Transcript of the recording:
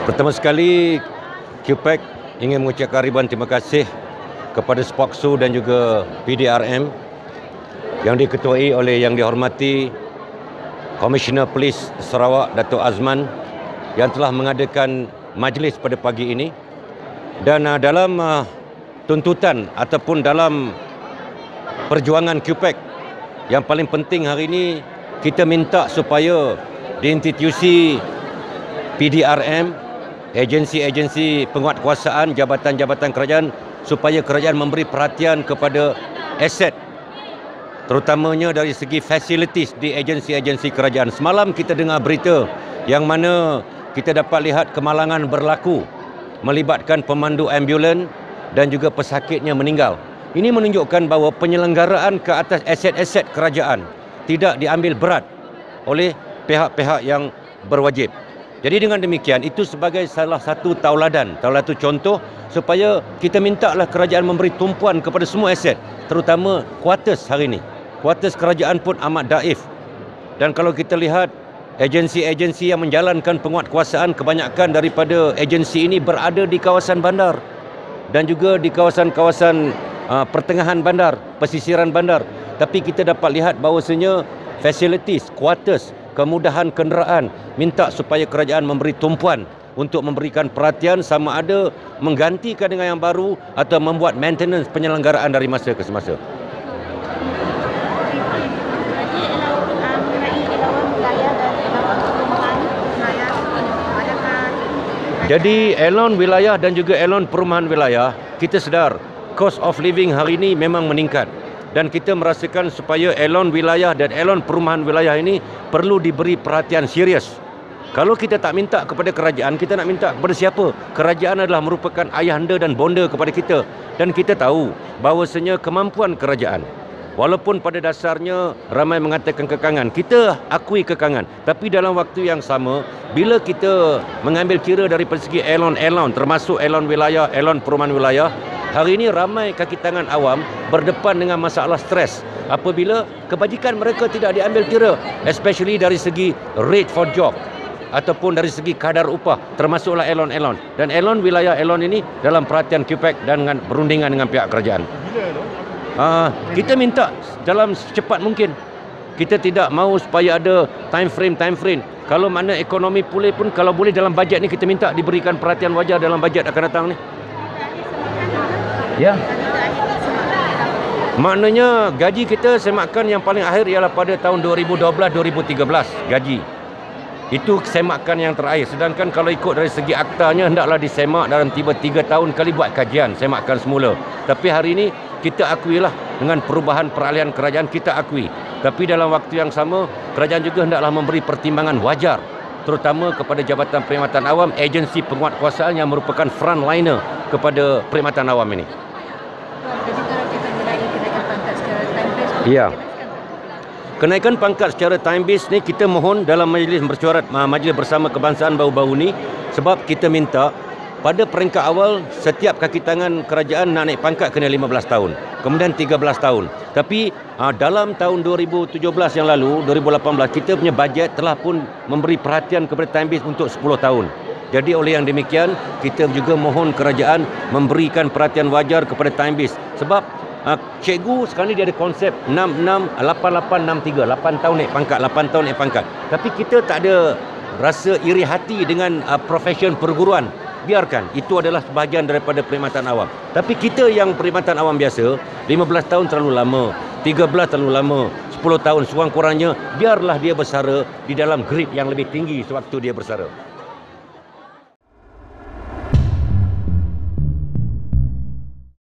Pertama sekali, QPAC ingin mengucapkan ribuan terima kasih kepada Spoksu dan juga PDRM yang diketuai oleh yang dihormati Komisioner Polis Sarawak Dato' Azman yang telah mengadakan majlis pada pagi ini. Dan dalam tuntutan ataupun dalam perjuangan QPAC, yang paling penting hari ini kita minta supaya di institusi PDRM, agensi-agensi penguatkuasaan, jabatan-jabatan kerajaan, supaya kerajaan memberi perhatian kepada aset, terutamanya dari segi facilities di agensi-agensi kerajaan. Semalam kita dengar berita yang mana kita dapat lihat kemalangan berlaku melibatkan pemandu ambulan dan juga pesakitnya meninggal. Ini menunjukkan bahawa penyelenggaraan ke atas aset-aset kerajaan tidak diambil berat oleh pihak-pihak yang berwajib. Jadi dengan demikian, itu sebagai salah satu tauladan, salah satu contoh supaya kita mintalah kerajaan memberi tumpuan kepada semua aset, terutama kuartus hari ini. Kuartus kerajaan pun amat daif. Dan kalau kita lihat agensi-agensi yang menjalankan penguatkuasaan, kebanyakan daripada agensi ini berada di kawasan bandar dan juga di kawasan-kawasan pertengahan bandar, pesisiran bandar. Tapi kita dapat lihat bahawasanya facilities, kuartus, kemudahan kenderaan, minta supaya kerajaan memberi tumpuan untuk memberikan perhatian, sama ada menggantikan dengan yang baru atau membuat maintenance penyelenggaraan dari masa ke semasa. Jadi elon wilayah dan juga elon perumahan wilayah, kita sedar cost of living hari ini memang meningkat. Dan kita merasakan supaya elon wilayah dan elon perumahan wilayah ini perlu diberi perhatian serius. Kalau kita tak minta kepada kerajaan, kita nak minta kepada siapa? Kerajaan adalah merupakan ayahanda dan bonda kepada kita. Dan kita tahu bahawasanya kemampuan kerajaan, walaupun pada dasarnya ramai mengatakan kekangan, kita akui kekangan. Tapi dalam waktu yang sama, bila kita mengambil kira dari segi elon-elon, termasuk elon wilayah, elon perumahan wilayah, hari ini ramai kaki tangan awam berdepan dengan masalah stres apabila kebajikan mereka tidak diambil kira, especially dari segi rate for job ataupun dari segi kadar upah, termasuklah elon-elon. Dan elon wilayah, elon ini dalam perhatian QPAC dan dengan berundingan dengan pihak kerajaan. Kita minta dalam secepat mungkin. Kita tidak mahu supaya ada time frame. Kalau mana ekonomi pulih pun, kalau boleh dalam bajet ni kita minta diberikan perhatian wajar dalam bajet akan datang ni. Ya. Maknanya gaji kita semakan yang paling akhir ialah pada tahun 2012-2013 gaji. Itu semakan yang terakhir. Sedangkan kalau ikut dari segi aktanya, hendaklah disemak dalam 3 tahun kali buat kajian semakan semula. Tapi hari ini kita akuilah dengan perubahan peralihan kerajaan, kita akui. Tapi dalam waktu yang sama, kerajaan juga hendaklah memberi pertimbangan wajar, terutama kepada Jabatan Perkhidmatan Awam, agensi penguatkuasaan yang merupakan frontliner kepada perkhidmatan awam ini. Ya. Kenaikan pangkat secara time base ni kita mohon dalam majlis mesyuarat Majlis Bersama Kebangsaan baru-baru ni, sebab kita minta pada peringkat awal setiap kaki tangan kerajaan nak naik pangkat kena 15 tahun, kemudian 13 tahun. Tapi dalam tahun 2017 yang lalu, 2018, kita punya bajet telah pun memberi perhatian kepada time base untuk 10 tahun. Jadi oleh yang demikian, kita juga mohon kerajaan memberikan perhatian wajar kepada time base. Sebab cikgu sekarang ni dia ada konsep 668863, 8 tahun naik pangkat, 8 tahun naik pangkat. Tapi kita tak ada rasa iri hati dengan profesion perguruan. Biarkan, itu adalah sebahagian daripada perkhidmatan awam. Tapi kita yang perkhidmatan awam biasa, 15 tahun terlalu lama, 13 terlalu lama, 10 tahun sekurang-kurangnya, biarlah dia bersara di dalam grade yang lebih tinggi sewaktu dia bersara.